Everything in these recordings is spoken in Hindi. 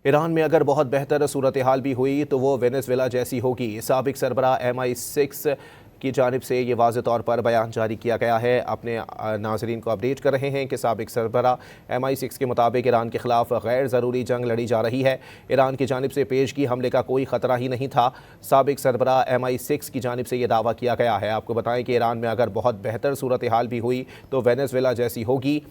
ईरान में अगर बहुत बेहतर सूरत हाल भी हुई तो वो वेनेज़ुएला जैसी होगी। साबिक सरबराह MI6 की जानिब से ये वाज़ेह तौर पर बयान जारी किया गया है। अपने नाज़रीन को अपडेट कर रहे हैं कि साबिक सरबराह MI6 के मुताबिक ईरान के ख़िलाफ़ गैर ज़रूरी जंग लड़ी जा रही है। ईरान की जानिब से पेशगी हमले का कोई ख़तरा ही नहीं था। साबिक सरबराह MI6 की जानिब से ये दावा किया गया है। आपको बताएं कि ईरान में अगर बहुत बेहतर सूरत हाल भी हुई तो वेनेज़ुएला जैसी होगी।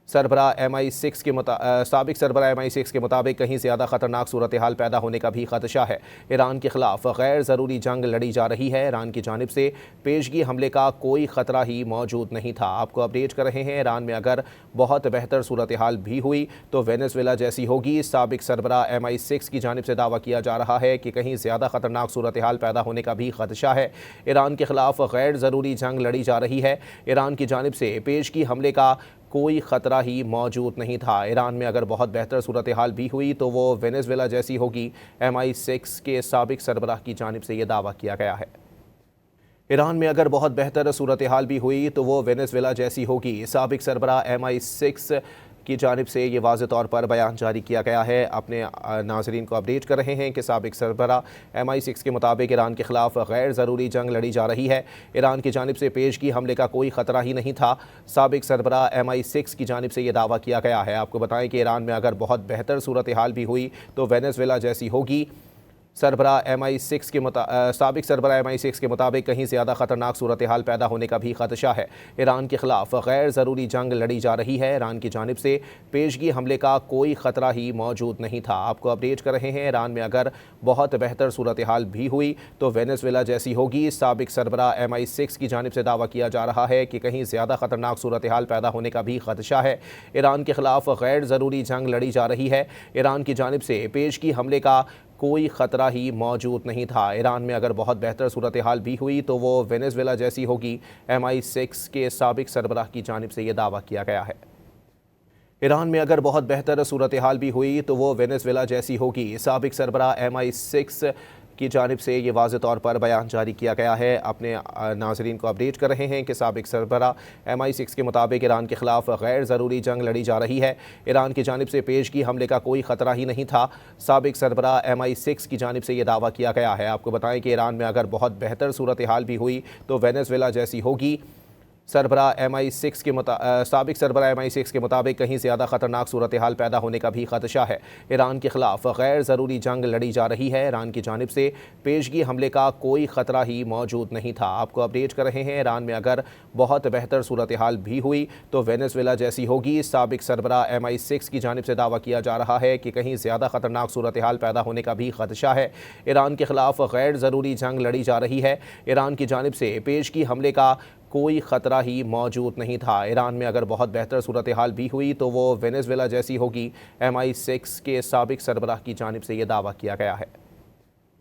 साबिक सरबराह MI6 के मुताबिक कहीं ज़्यादा ख़तरनाक सूरत हाल पैदा होने का भी ख़दशा है। ईरान के ख़िलाफ़ गैर ज़रूरी जंग लड़ी जा रही है। ईरान की जानिब से पेशगी हमले का कोई ख़तरा ही मौजूद नहीं था। आपको अपडेट कर रहे हैं, ईरान में अगर बहुत बेहतर सूरत हाल भी हुई तो वेनेज़ुएला जैसी होगी। साबिक सरबराह MI6 की जानिब से दावा किया जा रहा है कि कहीं ज़्यादा ख़तरनाक सूरत हाल पैदा होने का भी ख़दशा है। ईरान के ख़िलाफ़ गैर ज़रूरी जंग लड़ी जा रही है। ईरान की जानिब से पेशगी हमले का कोई ख़तरा ही मौजूद नहीं था। ईरान में अगर बहुत बेहतर सूरत हाल भी हुई तो वो वेनेज़ुएला जैसी होगी। MI6 के साबिक सरबराह की जानिब से ये दावा किया गया है। ईरान में अगर बहुत बेहतर सूरत हाल भी हुई तो वो वेनेज़ुएला जैसी होगी। साबिक सरबराह MI6 की जानिब से ये वाज़ेह तौर पर बयान जारी किया गया है। अपने नाज़रीन को अपडेट कर रहे हैं कि साबिक सरबराह MI6 के मुताबिक ईरान के ख़िलाफ़ गैर ज़रूरी जंग लड़ी जा रही है। ईरान की जानिब से पेशगी हमले का कोई ख़तरा ही नहीं था। साबिक सरबराह MI6 की जानिब से ये दावा किया गया है। आपको बताएं कि ईरान में अगर बहुत बेहतर सूरत हाल भी हुई तो वेनेज़ुएला जैसी होगी। साबिक सरबराह MI6 के मुताबिक कहीं ज़्यादा ख़तरनाक सूरत हाल पैदा होने का भी ख़दशा है। ईरान के ख़िलाफ़ गैर ज़रूरी जंग लड़ी जा रही है। ईरान की जानिब से पेशगी हमले का कोई ख़तरा ही मौजूद नहीं था। आपको अपडेट कर रहे हैं, ईरान में अगर बहुत बेहतर सूरत हाल भी हुई तो वेनेज़ुएला जैसी होगी। साबिक सरबराह MI6 की जानिब से दावा किया जा रहा है कि कहीं ज़्यादा ख़तरनाक सूरत हाल पैदा होने का भी ख़दशा है। ईरान के ख़िलाफ़ गैर ज़रूरी जंग लड़ी जा रही है। ईरान की जानिब से पेशगी हमले का कोई ख़तरा ही मौजूद नहीं था। ईरान में अगर बहुत बेहतर सूरत हाल भी हुई तो वो वेनेज़ुएला जैसी होगी। MI6 के साबिक सरबराह की जानिब से ये दावा किया गया है। ईरान में अगर बहुत बेहतर सूरत हाल भी हुई तो वो वेनेज़ुएला जैसी होगी। साबिक सरबराह MI6 की जानिब से ये वाज़ेह तौर पर बयान जारी किया गया है। अपने नाज़रीन को अपडेट कर रहे हैं कि साबिक सरबराह MI6 के मुताबिक ईरान के ख़िलाफ़ गैर ज़रूरी जंग लड़ी जा रही है। ईरान की जानिब से पेशगी हमले का कोई ख़तरा ही नहीं था। साबिक सरबराह MI6 की जानिब से ये दावा किया गया है। आपको बताएं कि ईरान में अगर बहुत बेहतर सूरत हाल भी हुई तो वेनेज़ुएला जैसी होगी। साबिक सरबराह MI6 के मुताबिक कहीं ज़्यादा ख़तरनाक सूरत हाल पैदा होने का भी ख़दशा है। ईरान के ख़िलाफ़ गैर ज़रूरी जंग लड़ी जा रही है। ईरान की जानिब से पेशगी हमले का कोई ख़तरा ही मौजूद नहीं था। आपको अपडेट कर रहे हैं, ईरान में अगर बहुत बेहतर सूरत हाल भी हुई तो वेनेज़ुएला जैसी होगी। साबिक सरबराह MI6 की जानिब से दावा किया जा रहा है कि कहीं ज़्यादा ख़तरनाक सूरत हाल पैदा होने का भी ख़दशा है। ईरान के ख़िलाफ़ गैर ज़रूरी जंग लड़ी जा रही है। ईरान की जानिब से पेशगी हमले का कोई ख़तरा ही मौजूद नहीं था। ईरान में अगर बहुत बेहतर सूरत हाल भी हुई तो वो वेनेज़ुएला जैसी होगी। MI6 के साबिक सरबराह की जानिब से ये दावा किया गया है।